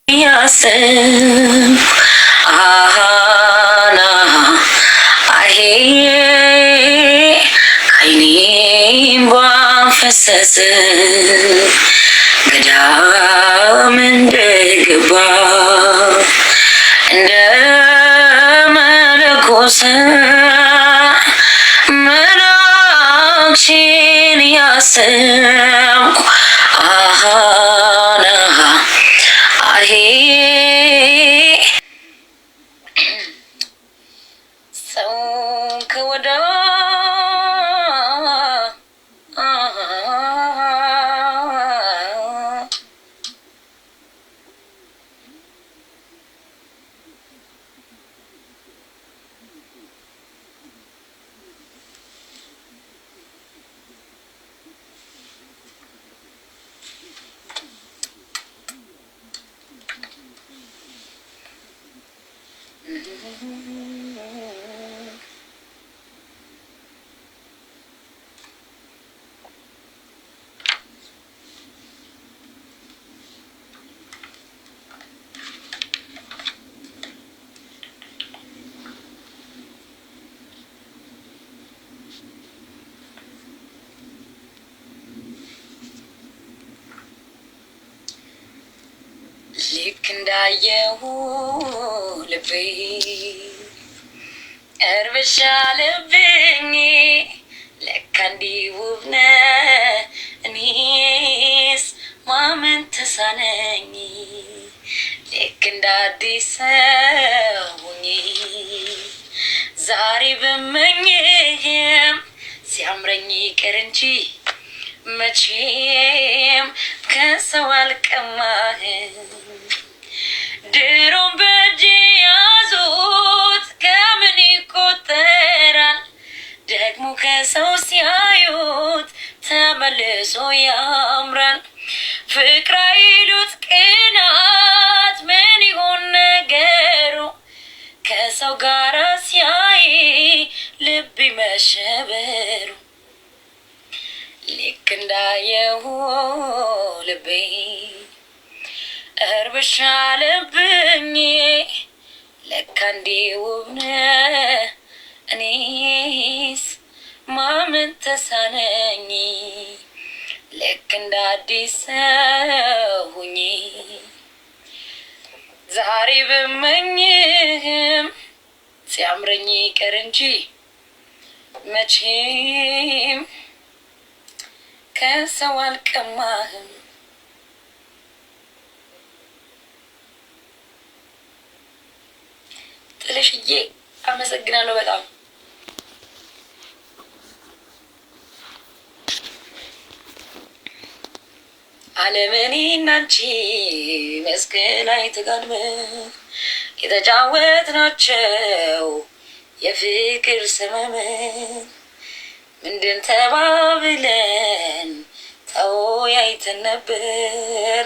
Yasem ahana ahe kaini bafasas gadam indegba indamalakosa manakshin yasem ahana ahe so kawada ልክንዳየሁ ልቤ እርብሻለብኝ ለካ እንዲህ ውብ ነህ እኔስ ማመን ተሳነኝ ልክ እንደ አዲስ ሰው ሆኜ ዛሬ ብመኝህም ሲያምረኝ ይቅር እንጂ መቼም ከሰው አልቀማህም ድሮም በእጅ ያዙት ከምን ይቆጠራል ደግሞ ከሰው ሲያዩት ተመልሶ ያምራል ፍቅር አይሉት ቅናት ምን ይሆን ነገሩ ከሰው ጋር ሲያይ ልብ መሸበሩ ልክ እንዳየሁ ልቤ እርብሻለብኝ ለካ እንዲህ ውብ ነህ እኔስ ማመን ተሳነኝ ልክ እንደ አዲስ ሰው ሆኜ ዛሬ ብመኝህም ሲያምረኝ ይቅር እንጂ መቼም ከሰው አልቀማህም ጥልሽዬ አመሰግናለሁ በጣም ዓለምን እናንቺ መስቀል ላይ ተጋድመን የተጫወትናቸው የፍቅር ሰመመን ምንድን ተባብለን ተወያይተን ነበር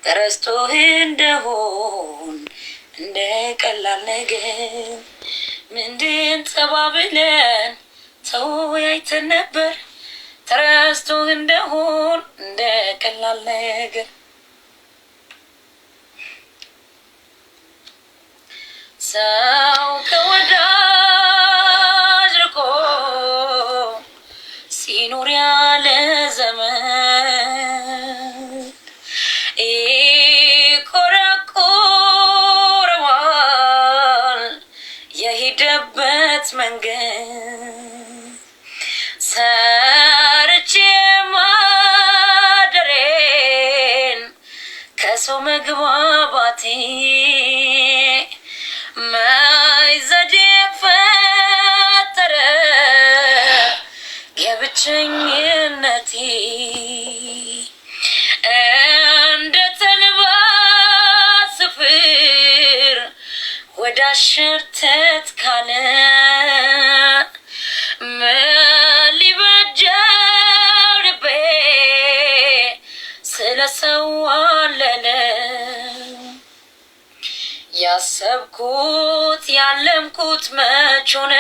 ተረስቶህ እንደሆን እንደ ቀላል ነገር ምንድን ተባብለን ተወያይተን ነበር ተረስቶህ እንደሆን እንደ ቀላል ነገር ሰው ከወዳጅ ርቆ ሲኖር ያለ ዘመን ይኮረኮረዋል የሄደበት መንገድ ሰርቼ ማደሬን ከሰው መግባባቴ ማይዘዴ ፈጠረ የብቸኝነቴ እንደ ተልባ ስፍር ወደ አሸርተት ካለ ሊበጀው ልቤ ስለ ሰው አለለ ያሰብኩት ያለምኩት መች ሆነ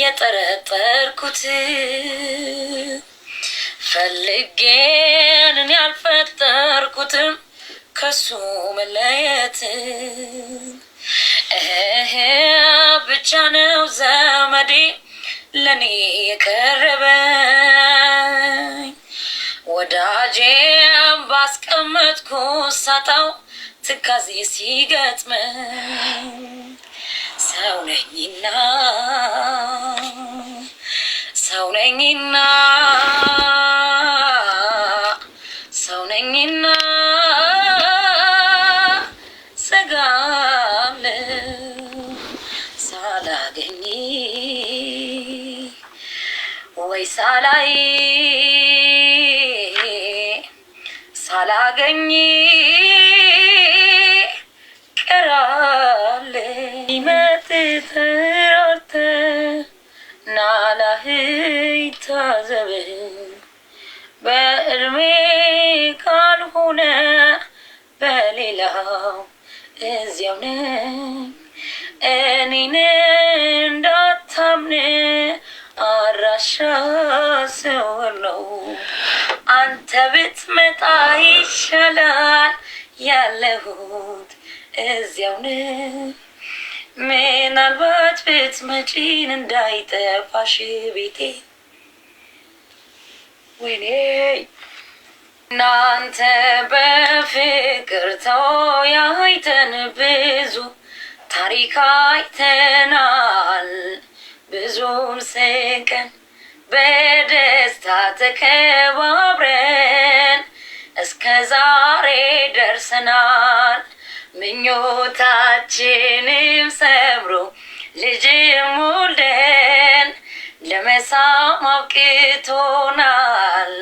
የጠረጠርኩት ፈልጌን ያልፈጠርኩትም ከሱ መለየት ብቻ ነው ዘመዴ ለኔ የቀረበኝ ወዳጄ ባስቀመጥኩ ሳጣው ትካዜ ሲገጥመኝ ሰው ነኝና ሰው ነኝና ሰው ነኝና ሰጋለሁ ሳላገኝ ወይ ሳላገኝ ቀራለሁ ይመጥተራርተ ናላህይ ታዘብህ በእድሜ ካልሆነ በሌላው እዚያው ነኝ እኔን እንዳታምን አድራሻ ስውር ነው አንተ ብትመጣ ይሻላል ያለሁት እዚያው ነኝ ምናልባት ብትመጪን እንዳይጠፋሽ ቤቴ ወይኔ እናንተ በፍቅር ተወያይተን ብዙ ታሪክ አይተናል ብዙም ስቀን በደስታ ተከባብረን እስከ ዛሬ ደርሰናል ምኞታችንም ሰምሮ ልጅም ወልደን ለመሳም አብቅቶናል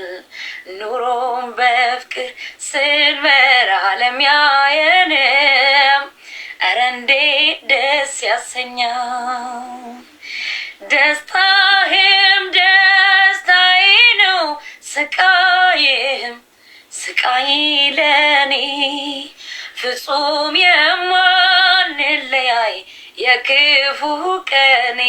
ኑሮም በፍቅር ስንመራ ለሚያየንም ኧረ እንዴት ደስ ያሰኛል ደስታህም ደስታዬ ነው ስቃይህም ስቃይ ለኔ ፍጹም የማንለያይ የክፉ ቀኔ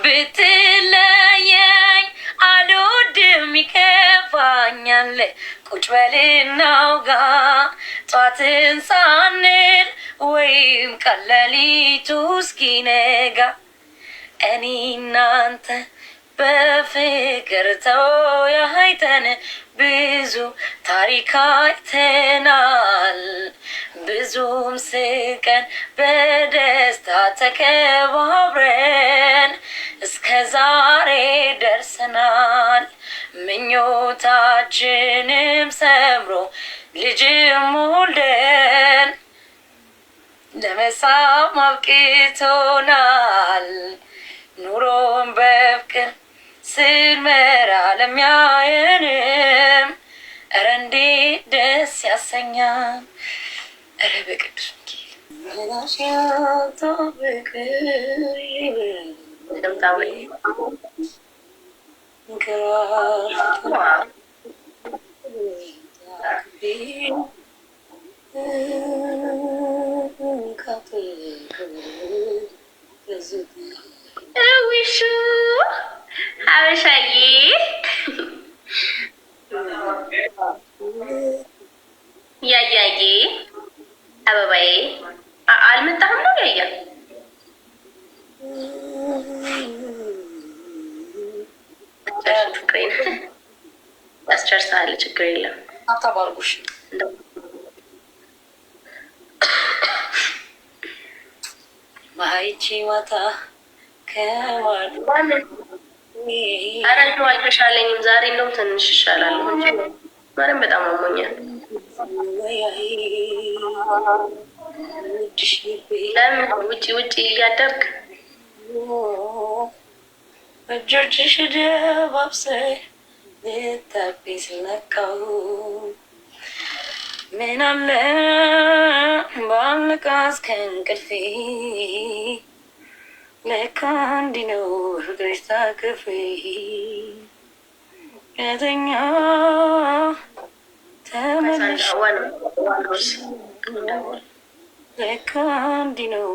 ብትለየኝ አልወድም ይከፋኛል ቁጭ በልና አውጋ ጧትን ሳንል ወይም ቀለሊቱ እስኪነጋ እኔ እናንተ በፍቅር ተወያይተን ብዙ ታሪክ አይተናል ብዙም ስቀን በደስታ ተከባብረን እስከ ዛሬ ደርሰናል ምኞታችንም ሰምሮ ልጅም ወልደን ለመሳም አብቅቶናል ኑሮም በፍቅር ስንመራ ለሚያየንም ኧረ እንዴት ደስ ያሰኛል ኧረ በቅዱስ ውሹ ሀበሻዬ ያያዬ አበባዬ አልመጣህም ነው ያያ ያስጨርሳል ችግር የለም አታባርጉሽ ማይቺ ማታ ከማድ ኧረ እንደው አልተሻለኝም ዛሬ እንደውም ትንሽ ይሻላለሁ እንጂ ማንም በጣም አሞኛል ለምን ውጪ እያደርግ እጆችሽ ደባብሰይ ልታብኝ ስነካው ምን አለ ባልነቃስ ከእንቅልፌ ለካ እንዲህ ነው ፍቅርሽ ታቅፌ የተኛ ተመለሽ ለካ እንዲህ ነው